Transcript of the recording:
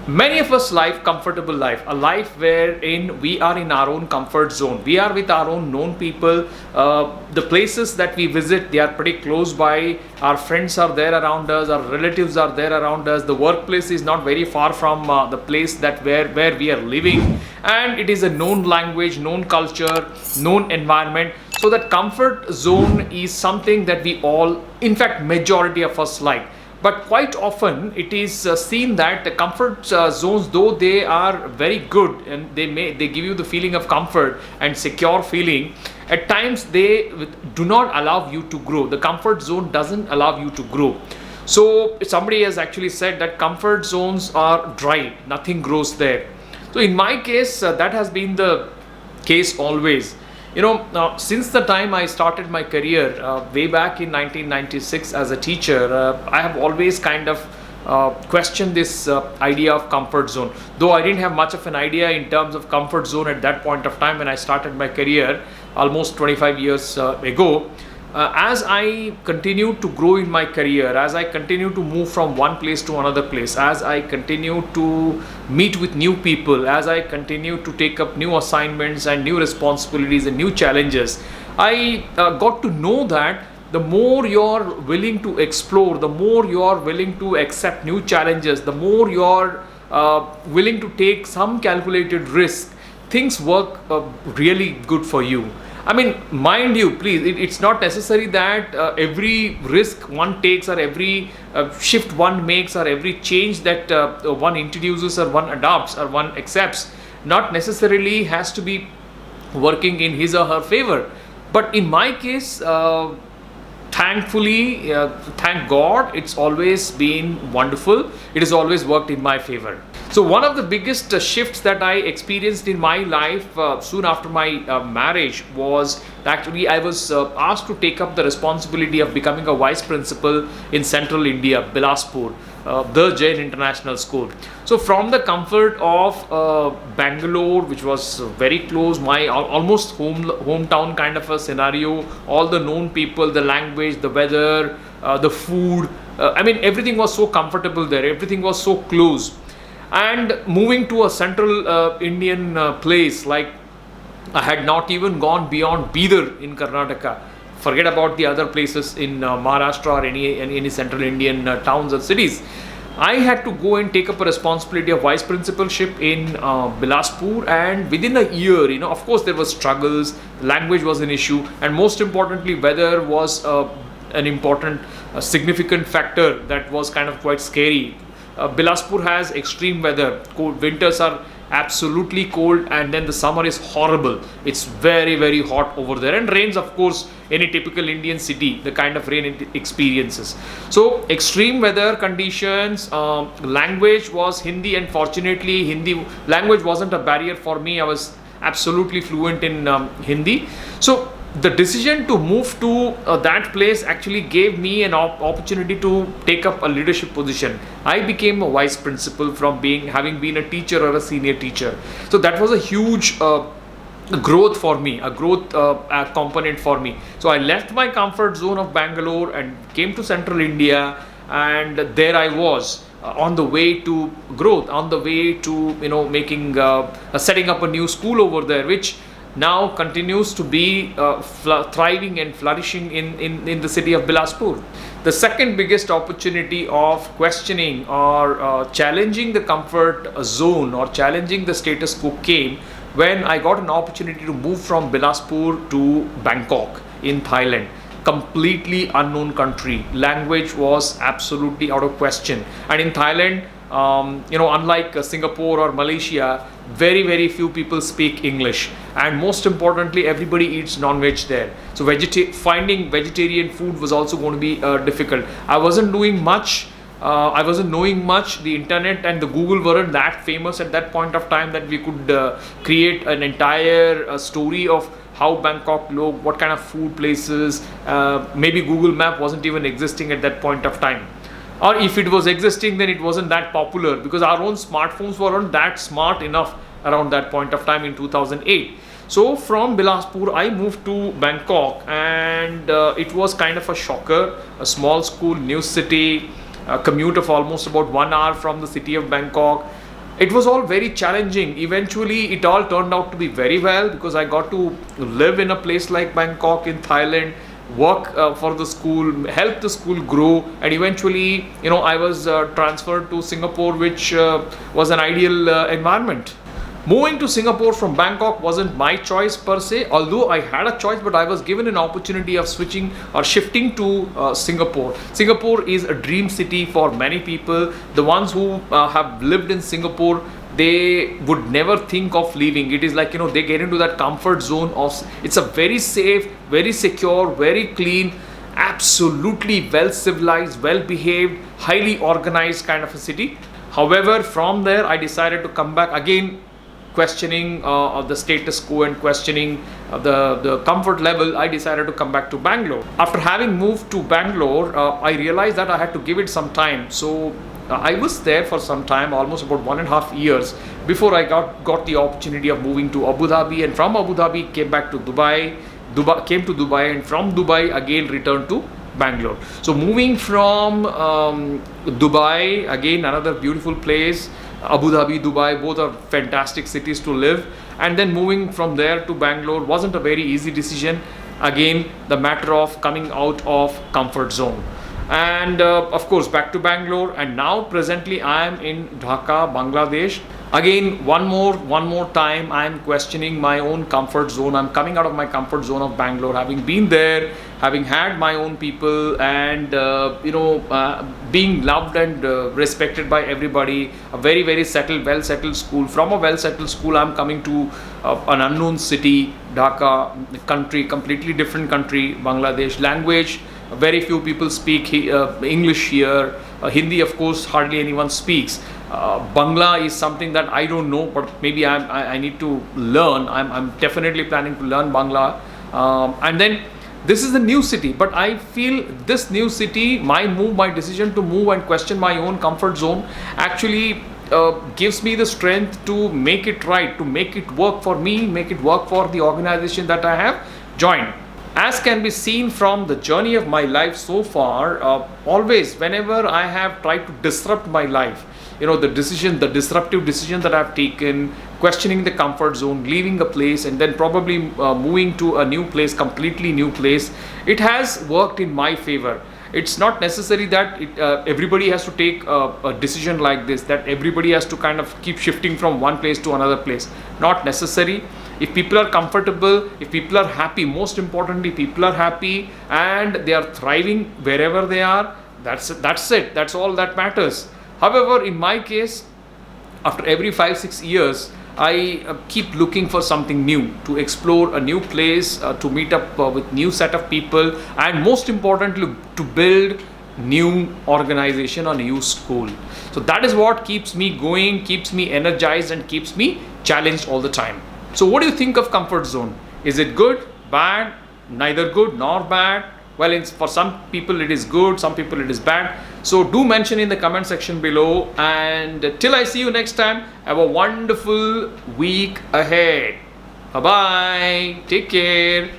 Many of us live comfortable life, a life wherein we are in our own comfort zone. We are with our own known people. The places that we visit, they are pretty close by. Our friends are there around us. Our relatives are there around us. The workplace is not very far from the place that where we are living, and it is a known language, known culture, known environment. So that comfort zone is something that we all, in fact, majority of us like. But quite often it is seen that the comfort zones, though they are very good and they give you the feeling of comfort and secure feeling, at times they do not allow you to grow. The comfort zone doesn't allow you to grow. So somebody has actually said that comfort zones are dry, nothing grows there. So in my case, that has been the case always. Since the time I started my career way back in 1996 as a teacher, I have always kind of questioned this idea of comfort zone. Though I didn't have much of an idea in terms of comfort zone at that point of time when I started my career almost 25 years ago. As I continue to grow in my career, as I continue to move from one place to another place, as I continue to meet with new people, as I continue to take up new assignments and new responsibilities and new challenges, I got to know that the more you're willing to explore, the more you're willing to accept new challenges, the more you're willing to take some calculated risk, things work really good for you. I mean, mind you, please, it's not necessary that every risk one takes or every shift one makes or every change that one introduces or one adopts or one accepts not necessarily has to be working in his or her favor. But in my case, thankfully, thank God, it's always been wonderful. It has always worked in my favor. So one of the biggest shifts that I experienced in my life soon after my marriage was actually I was asked to take up the responsibility of becoming a vice principal in central India, Bilaspur, the Jain International School. So from the comfort of Bangalore, which was very close, my almost hometown kind of a scenario, all the known people, the language, the weather, the food, I mean everything was so comfortable there, everything was so close. And moving to a central Indian place, like I had not even gone beyond Bidar in Karnataka. Forget about the other places in Maharashtra or any central Indian towns or cities. I had to go and take up a responsibility of vice principalship in Bilaspur, and within a year, of course there was struggles, language was an issue, and most importantly, weather was an important, significant factor that was kind of quite scary. Bilaspur has extreme weather. Winters are absolutely cold, and then the summer is horrible. It's very, very hot over there, and rains, of course, any typical Indian city, the kind of rain it experiences. So extreme weather conditions, language was Hindi, and fortunately Hindi language wasn't a barrier for me. I was absolutely fluent in Hindi. So the decision to move to that place actually gave me an opportunity to take up a leadership position. I became a vice principal from having been a teacher or a senior teacher. So that was a huge growth for me, a growth component for me. So I left my comfort zone of Bangalore and came to central India, and there I was. On the way to growth, on the way to making setting up a new school over there, which now continues to be thriving and flourishing in the city of Bilaspur. The second biggest opportunity of questioning or challenging the comfort zone or challenging the status quo came when I got an opportunity to move from Bilaspur to Bangkok in Thailand. Completely unknown country. Language was absolutely out of question. And in Thailand, unlike Singapore or Malaysia, very, very few people speak English, and most importantly, everybody eats non-veg there. So finding vegetarian food was also going to be difficult. I wasn't doing much. I wasn't knowing much. The internet and the Google weren't that famous at that point of time that we could create an entire story of how Bangkok looked, what kind of food places. Maybe Google Map wasn't even existing at that point of time. Or if it was existing, then it wasn't that popular because our own smartphones weren't that smart enough around that point of time in 2008. So from Bilaspur, I moved to Bangkok, and it was kind of a shocker. A small school, new city, a commute of almost about 1 hour from the city of Bangkok. It was all very challenging. Eventually, it all turned out to be very well because I got to live in a place like Bangkok in Thailand, work for the school, help the school grow, and eventually, I was transferred to Singapore, which was an ideal environment. Moving to Singapore from Bangkok wasn't my choice per se, although I had a choice, but I was given an opportunity of switching or shifting to Singapore. Singapore is a dream city for many people. The ones who have lived in Singapore, they would never think of leaving. It is like, they get into that comfort zone of, it's a very safe, very secure, very clean, absolutely well civilized, well behaved, highly organized kind of a city. However, from there, I decided to come back again, questioning the status quo and questioning the comfort level. I decided to come back to Bangalore. After having moved to Bangalore, I realized that I had to give it some time. So I was there for some time, almost about 1.5 years, before I got the opportunity of moving to Abu Dhabi, and from Abu Dhabi came back to Dubai, came to Dubai, and from Dubai again returned to Bangalore. So moving from Dubai, again another beautiful place, Abu Dhabi, Dubai, both are fantastic cities to live, and then moving from there to Bangalore wasn't a very easy decision. Again, the matter of coming out of comfort zone, and of course back to Bangalore, and now presently I am in Dhaka, Bangladesh. Again, one more time, I am questioning my own comfort zone. I'm coming out of my comfort zone of Bangalore, having been there, having had my own people, and being loved and respected by everybody. A very, very settled, well settled school. From a well settled school, I'm coming to an unknown city, Dhaka, country, completely different country, Bangladesh. Language, very few people speak English here. Hindi, of course, hardly anyone speaks. Bangla is something that I don't know, but maybe I need to learn. I'm definitely planning to learn Bangla. And then this is a new city, but I feel this new city, my decision to move and question my own comfort zone actually gives me the strength to make it right, to make it work for me, make it work for the organization that I have joined. As can be seen from the journey of my life so far, always whenever I have tried to disrupt my life, the disruptive decision that I've taken, questioning the comfort zone, leaving a place, and then probably moving to a new place, completely new place, it has worked in my favor. It's not necessary that everybody has to take a decision like this, that everybody has to kind of keep shifting from one place to another place. Not necessary. If people are comfortable, if people are happy, most importantly, people are happy and they are thriving wherever they are, that's it. That's all that matters. However, in my case, after every 5-6 years, I keep looking for something new, to explore a new place, to meet up with new set of people, and most importantly, to build new organization or new school. So that is what keeps me going, keeps me energized, and keeps me challenged all the time. So what do you think of comfort zone? Is it good, bad, neither good nor bad? Well, for some people it is good, some people it is bad. So do mention in the comment section below, and till I see you next time, have a wonderful week ahead. Bye bye, take care.